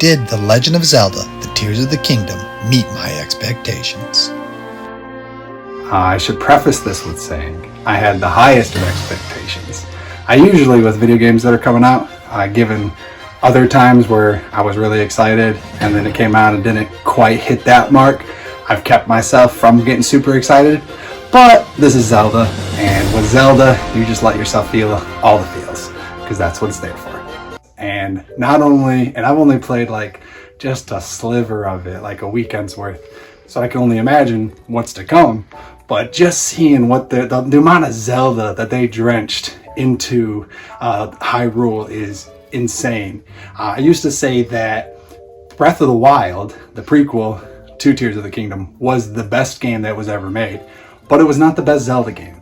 did The Legend of Zelda, The Tears of the Kingdom meet my expectations? I should preface this with saying I had the highest of expectations. I usually, with video games that are coming out, given other times where I was really excited and then it came out and didn't quite hit that mark, I've kept myself from getting super excited. But this is Zelda, and with Zelda, you just let yourself feel all the feels, because that's what it's there for. And I've only played like just a sliver of it, like a weekend's worth, so I can only imagine what's to come. But just seeing what the amount of Zelda that they drenched into Hyrule is insane. I used to say that Breath of the Wild, the prequel to Tears of the Kingdom, was the best game that was ever made, but it was not the best Zelda game.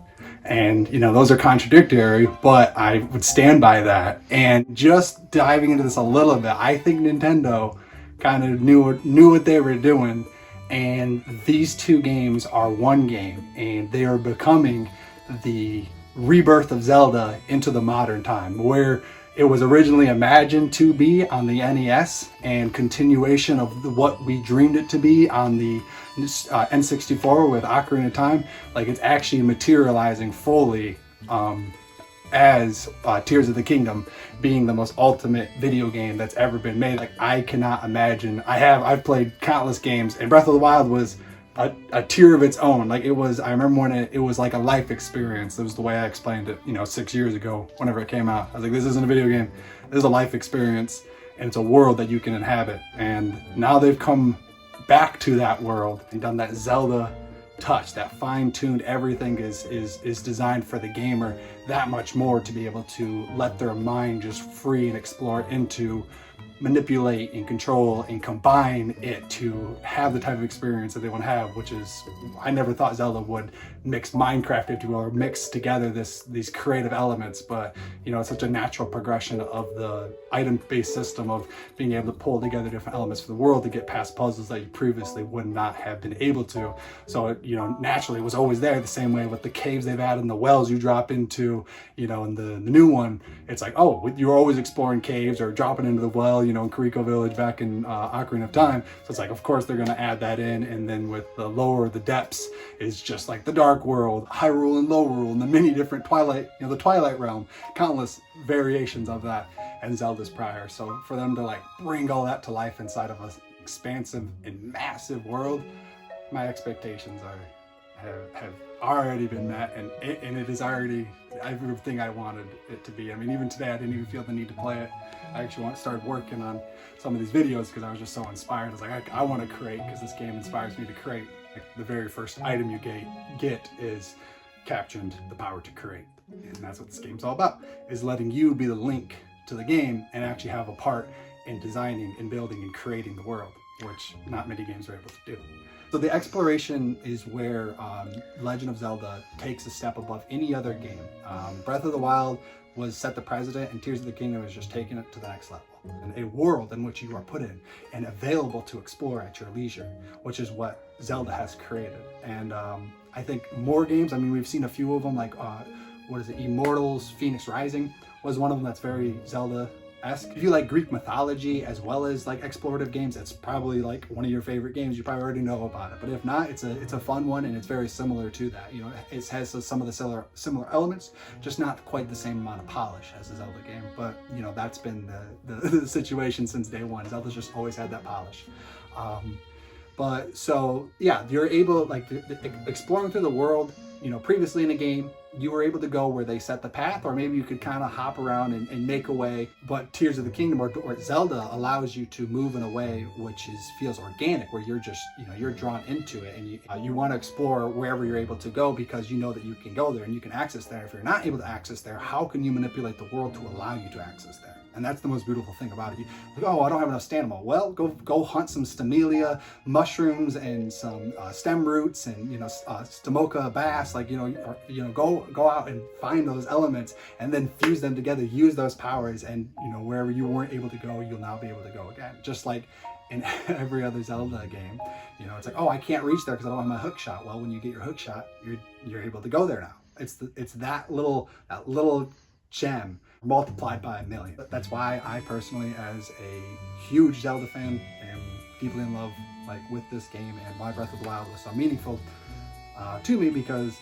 And those are contradictory, but I would stand by that. And just diving into this a little bit, I think Nintendo kind of knew what they were doing, and these two games are one game, and they are becoming the rebirth of Zelda into the modern time, where it was originally imagined to be on the NES and continuation of what we dreamed it to be on the N64 with Ocarina of Time. Like, it's actually materializing fully as Tears of the Kingdom being the most ultimate video game that's ever been made. Like, I cannot imagine. I've played countless games, and Breath of the Wild was a tier of its own. Like, it was, I remember when it was like a life experience. That was the way I explained it, 6 years ago, whenever it came out. I was like, this isn't a video game, this is a life experience, and it's a world that you can inhabit. And now they've come back to that world and done that Zelda touch, that fine-tuned, everything is designed for the gamer that much more, to be able to let their mind just free and explore into, manipulate and control and combine it to have the type of experience that they want to have, which is, I never thought Zelda would mix Minecraft, if you will, or mix together these creative elements, but it's such a natural progression of the item-based system of being able to pull together different elements for the world to get past puzzles that you previously would not have been able to. So naturally it was always there, the same way with the caves they've added and the wells you drop into, in the new one. It's like, oh, you're always exploring caves or dropping into the well, in Kuriko Village back in Ocarina of Time. So it's like, of course they're going to add that in. And then with the lower the depths is just like the Dark World, Hyrule and Lorule, and the many different Twilight, the Twilight Realm, countless variations of that, and Zelda's prior. So for them to like bring all that to life inside of an expansive and massive world, my expectations have already been met, and it is already everything I wanted it to be. I mean, even today I didn't even feel the need to play it. I actually started working on some of these videos because I was just so inspired. I was like, I want to create, because this game inspires me to create. Like, the very first item you get is captured the power to create, and that's what this game's all about, is letting you be the link to the game and actually have a part in designing and building and creating the world, which not many games are able to do. So the exploration is where Legend of Zelda takes a step above any other game. Breath of the Wild was set the precedent, and Tears of the Kingdom is just taking it to the next level. And a world in which you are put in and available to explore at your leisure, which is what Zelda has created. And I think more games, we've seen a few of them, like, Immortals Phoenix Rising was one of them that's very Zelda-esque. If you like Greek mythology as well as like explorative games, it's probably like one of your favorite games. You probably already know about it, but if not, it's a fun one, and it's very similar to that. It has some of the similar elements, just not quite the same amount of polish as a Zelda game. But that's been the situation since day one. Zelda's just always had that polish. But so yeah, you're able, like, exploring through the world. Previously in a game, you were able to go where they set the path, or maybe you could kind of hop around and make a way. But Tears of the Kingdom or Zelda allows you to move in a way which feels organic, where you're just, you're drawn into it, and you want to explore wherever you're able to go, because you know that you can go there and you can access there. If you're not able to access there, how can you manipulate the world to allow you to access there? And that's the most beautiful thing about it. Like, oh, I don't have enough stamina. Well, go hunt some stamelia mushrooms and some stem roots and stamoka bass. Like, go out and find those elements and then fuse them together. Use those powers, and wherever you weren't able to go, you'll now be able to go again. Just like in every other Zelda game, it's like, oh, I can't reach there because I don't have my hook shot. Well, when you get your hook shot, you're able to go there now. It's that little gem multiplied by 1,000,000. That's why I personally, as a huge Zelda fan, am deeply in love with this game, and why Breath of the Wild was so meaningful to me, because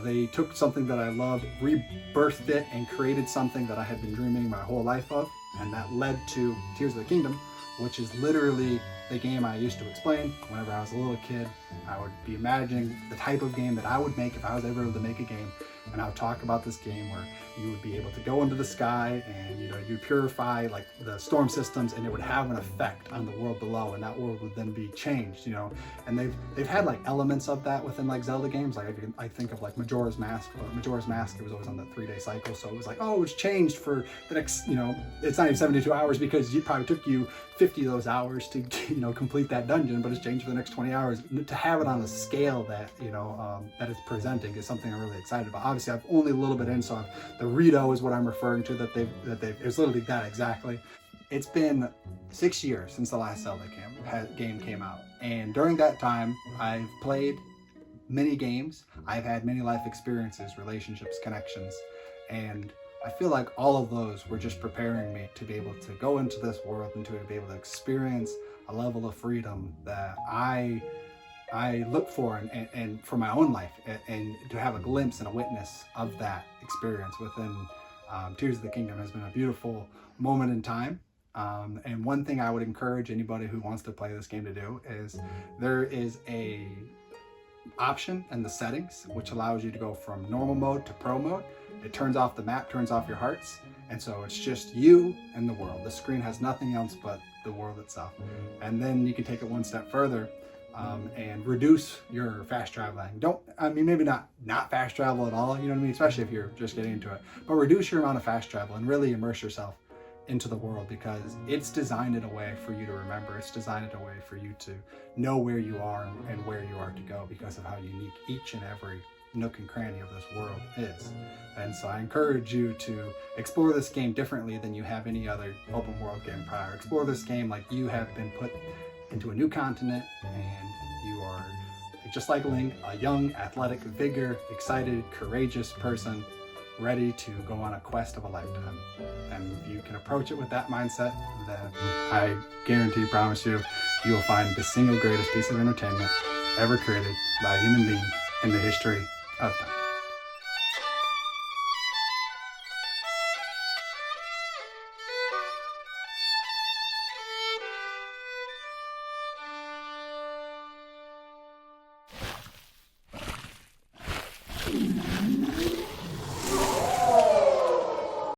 they took something that I loved, rebirthed it, and created something that I had been dreaming my whole life of, and that led to Tears of the Kingdom, which is literally the game I used to explain whenever I was a little kid. I would be imagining the type of game that I would make if I was ever able to make a game, and I would talk about this game where you would be able to go into the sky and you'd purify the storm systems, and it would have an effect on the world below, and that world would then be changed, and they've had elements of that within Zelda games. I think of Majora's Mask, but Majora's Mask, it was always on the 3-day cycle, so it was oh, it's changed for the next, it's not even 72 hours, because it probably took you 50 of those hours to complete that dungeon, but it's changed for the next 20 hours. To have it on a scale that that it's presenting is something I'm really excited about. Obviously, I've only a little bit in, so the Rito is what I'm referring to, that they've it's literally that exactly. It's been 6 years since the last Zelda game came out, and during that time I've played many games, I've had many life experiences, relationships, connections, and I feel like all of those were just preparing me to be able to go into this world and to be able to experience a level of freedom that I look for and for my own life, and to have a glimpse and a witness of that experience within Tears of the Kingdom has been a beautiful moment in time. And one thing I would encourage anybody who wants to play this game to do is there is a option in the settings which allows you to go from normal mode to pro mode. It turns off the map, turns off your hearts, and so it's just you and the world. The screen has nothing else but the world itself. And then you can take it one step further and reduce your fast traveling. Maybe not fast travel at all, especially if you're just getting into it, but reduce your amount of fast travel and really immerse yourself into the world, because it's designed in a way for you to remember. It's designed in a way for you to know where you are and where you are to go, because of how unique each and every nook and cranny of this world is. And so I encourage you to explore this game differently than you have any other open world game prior. Explore this game like you have been put into a new continent, and you are, just like Link, a young, athletic, vigor, excited, courageous person ready to go on a quest of a lifetime. And if you can approach it with that mindset, then I guarantee, promise you, you will find the single greatest piece of entertainment ever created by a human being in the history of time.